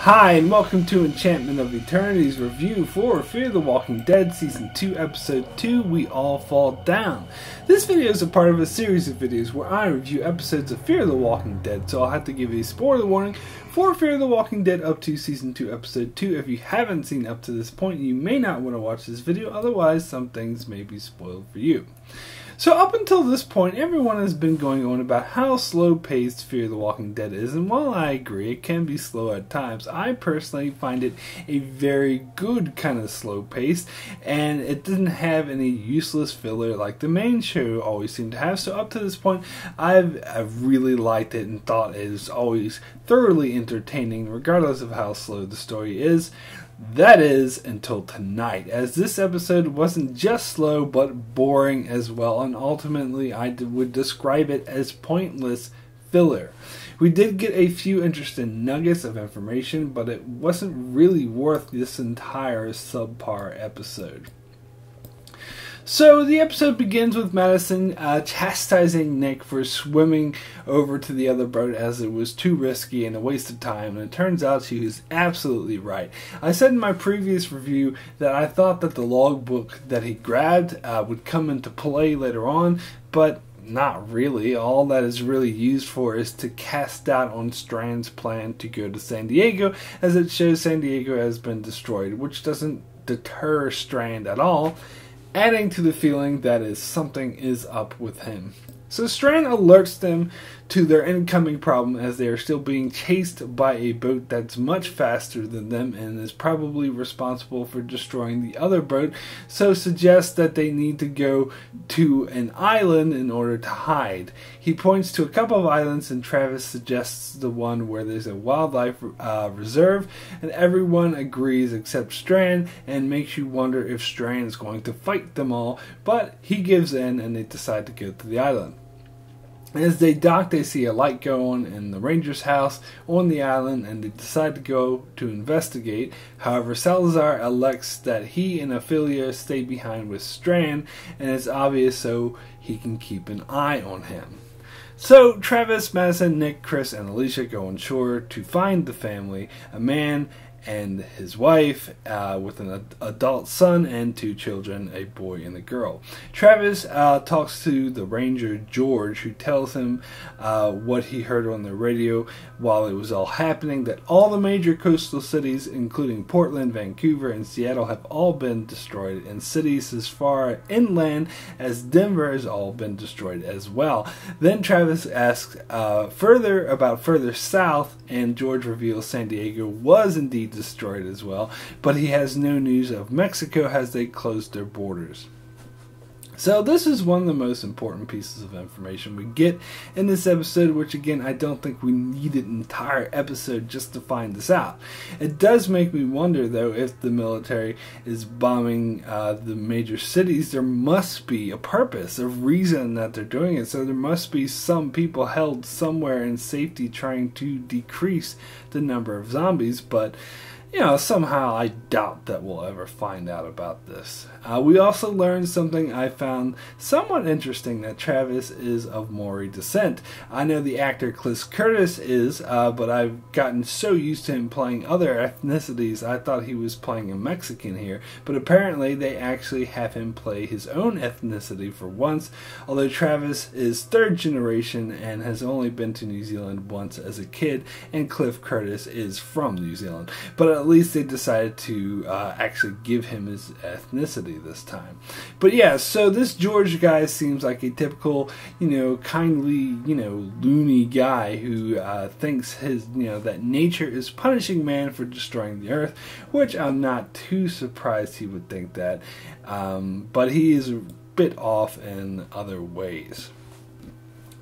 Hi, and welcome to Enchantment of Eternity's review for Fear the Walking Dead Season 2, Episode 2, We All Fall Down. This video is a part of a series of videos where I review episodes of Fear the Walking Dead, so I'll have to give a spoiler warning for Fear the Walking Dead up to Season 2, Episode 2. If you haven't seen up to this point, you may not want to watch this video, otherwise some things may be spoiled for you. So up until this point, everyone has been going on about how slow-paced Fear the Walking Dead is, and while I agree it can be slow at times, I personally find it a very good kind of slow-paced, and it didn't have any useless filler like the main show always seemed to have. So up to this point, I've really liked it and thought it is always thoroughly entertaining, regardless of how slow the story is. That is, until tonight, as this episode wasn't just slow, but boring as well, and ultimately I would describe it as pointless filler. We did get a few interesting nuggets of information, but it wasn't really worth this entire subpar episode. So the episode begins with Madison chastising Nick for swimming over to the other boat as it was too risky and a waste of time, and it turns out she was absolutely right. I said in my previous review that I thought that the logbook that he grabbed would come into play later on, but not really. All that is really used for is to cast doubt on Strand's plan to go to San Diego, as it shows San Diego has been destroyed, which doesn't deter Strand at all, adding to the feeling that something is up with him. So Strand alerts them to their incoming problem as they are still being chased by a boat that's much faster than them and is probably responsible for destroying the other boat, so suggests that they need to go to an island in order to hide. He points to a couple of islands and Travis suggests the one where there's a wildlife reserve, and everyone agrees except Strand, and makes you wonder if Strand is going to fight them all, but he gives in and they decide to go to the island. As they dock, they see a light go on in the ranger's house on the island, and they decide to go to investigate. However, Salazar elects that he and Ophelia stay behind with Strand, and it's obvious so he can keep an eye on him. So Travis, Madison, Nick, Chris, and Alicia go on shore to find the family, a man and his wife with an adult son and two children, a boy and a girl. Travis talks to the ranger George, who tells him what he heard on the radio while it was all happening, that all the major coastal cities, including Portland, Vancouver, and Seattle, have all been destroyed, and cities as far inland as Denver has all been destroyed as well. Then Travis asks further about further south, and George reveals San Diego was indeed destroyed as well, but he has no news of Mexico as they closed their borders. So this is one of the most important pieces of information we get in this episode, which again, I don't think we need an entire episode just to find this out. It does make me wonder, though, if the military is bombing the major cities, there must be a purpose, a reason that they're doing it. So there must be some people held somewhere in safety trying to decrease the number of zombies, but somehow I doubt that we'll ever find out about this. We also learned something I found somewhat interesting, that Travis is of Maori descent. I know the actor Cliff Curtis is, but I've gotten so used to him playing other ethnicities, I thought he was playing a Mexican here, but apparently they actually have him play his own ethnicity for once, although Travis is third generation and has only been to New Zealand once as a kid, and Cliff Curtis is from New Zealand. But at least they decided to actually give him his ethnicity this time. But yeah, so this George guy seems like a typical, kindly, loony guy who thinks that nature is punishing man for destroying the earth, which I'm not too surprised he would think that. But he is a bit off in other ways.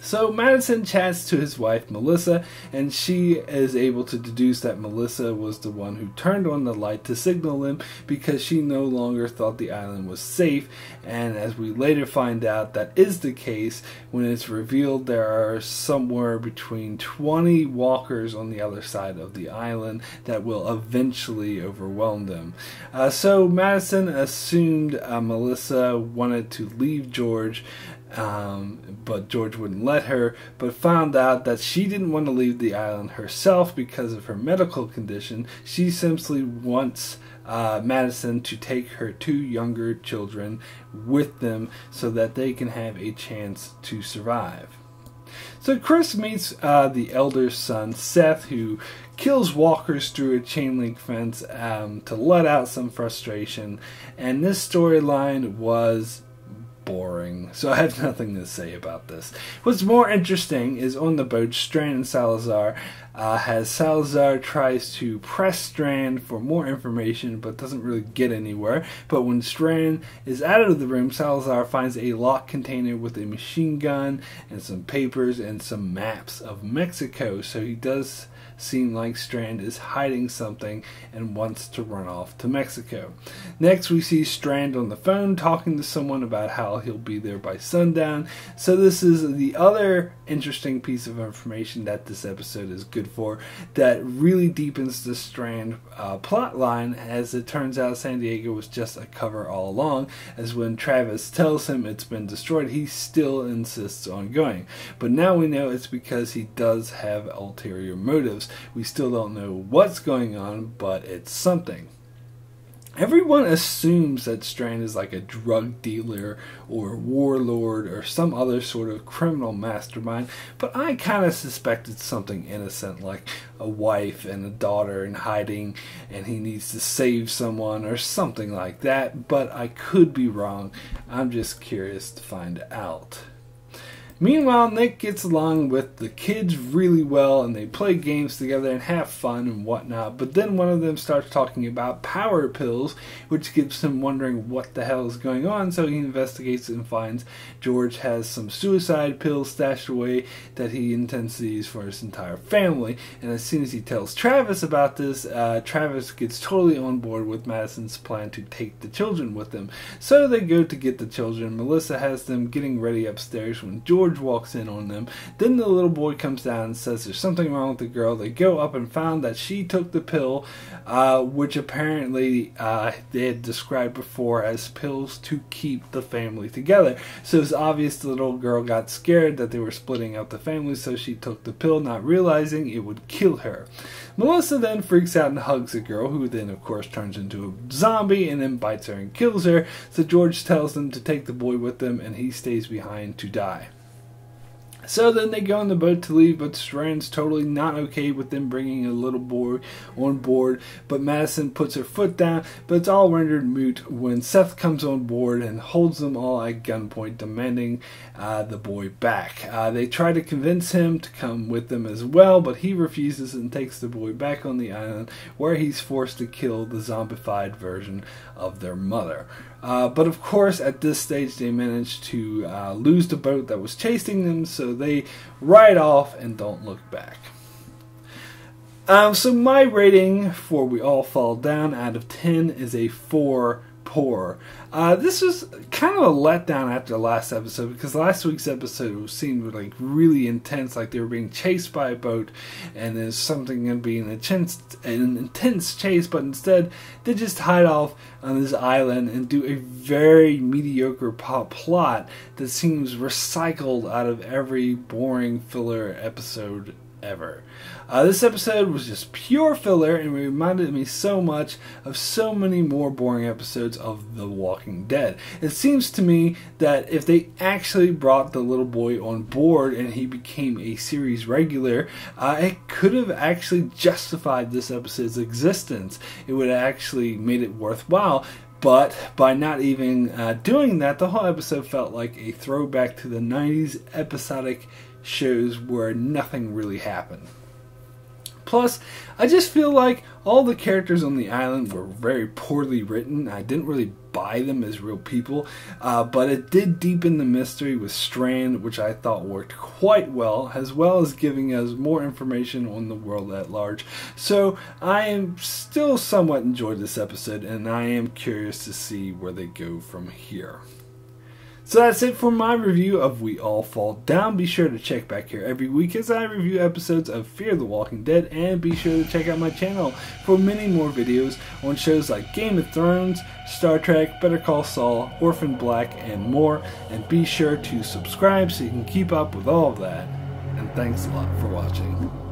So Madison chats to his wife Melissa, and she is able to deduce that Melissa was the one who turned on the light to signal them, because she no longer thought the island was safe, and as we later find out, that is the case when it's revealed there are somewhere between 20 walkers on the other side of the island that will eventually overwhelm them. So Madison assumed Melissa wanted to leave George but George wouldn't let her, but found out that she didn't want to leave the island herself because of her medical condition. She simply wants Madison to take her 2 younger children with them so that they can have a chance to survive. So Chris meets the elder son, Seth, who kills walkers through a chain link fence to let out some frustration, and this storyline was boring, so I have nothing to say about this. What's more interesting is on the boat, Strand and Salazar, as Salazar tries to press Strand for more information but doesn't really get anywhere. But when Strand is out of the room, Salazar finds a locked container with a machine gun and some papers and some maps of Mexico, so he does seem like Strand is hiding something and wants to run off to Mexico. Next, we see Strand on the phone talking to someone about how he'll be there by sundown. So this is the other interesting piece of information that this episode is good for, that really deepens the Strand plot line, as it turns out San Diego was just a cover all along, as when Travis tells him it's been destroyed, he still insists on going. But now we know it's because he does have ulterior motives. We still don't know what's going on, but it's something. Everyone assumes that Strand is like a drug dealer or warlord or some other sort of criminal mastermind, but I kind of suspect it's something innocent, like a wife and a daughter in hiding and he needs to save someone or something like that, but I could be wrong. I'm just curious to find out. Meanwhile, Nick gets along with the kids really well, and they play games together and have fun and whatnot, but then one of them starts talking about power pills, which gets him wondering what the hell is going on, so he investigates and finds George has some suicide pills stashed away that he intends to use for his entire family. And as soon as he tells Travis about this, Travis gets totally on board with Madison's plan to take the children with them. So they go to get the children. Melissa has them getting ready upstairs when George walks in on them. Then the little boy comes down and says there's something wrong with the girl. They go up and found that she took the pill, which apparently they had described before as pills to keep the family together. So it's obvious the little girl got scared that they were splitting up the family, so she took the pill, not realizing it would kill her. Melissa then freaks out and hugs the girl, who then of course turns into a zombie and then bites her and kills her. So George tells them to take the boy with them, and he stays behind to die. So then they go on the boat to leave, but Strand's totally not okay with them bringing a little boy on board. But Madison puts her foot down, but it's all rendered moot when Seth comes on board and holds them all at gunpoint, demanding the boy back. They try to convince him to come with them as well, but he refuses and takes the boy back on the island, where he's forced to kill the zombified version of their mother. But of course, at this stage, they manage to lose the boat that was chasing them, so they ride off and don't look back. So my rating for We All Fall Down out of 10 is a 4 poor. This was kind of a letdown after the last episode, because last week's episode seemed like really intense, like they were being chased by a boat and there's something going to be an intense chase, but instead they just hide off on this island and do a very mediocre plot that seems recycled out of every boring filler episode ever. This episode was just pure filler and reminded me so much of so many more boring episodes of The Walking Dead. It seems to me that if they actually brought the little boy on board and he became a series regular, it could have actually justified this episode's existence. It would have actually made it worthwhile. But by not even doing that, the whole episode felt like a throwback to the 90s episodic shows where nothing really happened. Plus, I just feel like all the characters on the island were very poorly written. I didn't really buy them as real people, but it did deepen the mystery with Strand, which I thought worked quite well as giving us more information on the world at large. So I am still somewhat enjoyed this episode, and I am curious to see where they go from here. So that's it for my review of We All Fall Down. Be sure to check back here every week as I review episodes of Fear the Walking Dead, and be sure to check out my channel for many more videos on shows like Game of Thrones, Star Trek, Better Call Saul, Orphan Black, and more. And be sure to subscribe so you can keep up with all of that. And thanks a lot for watching.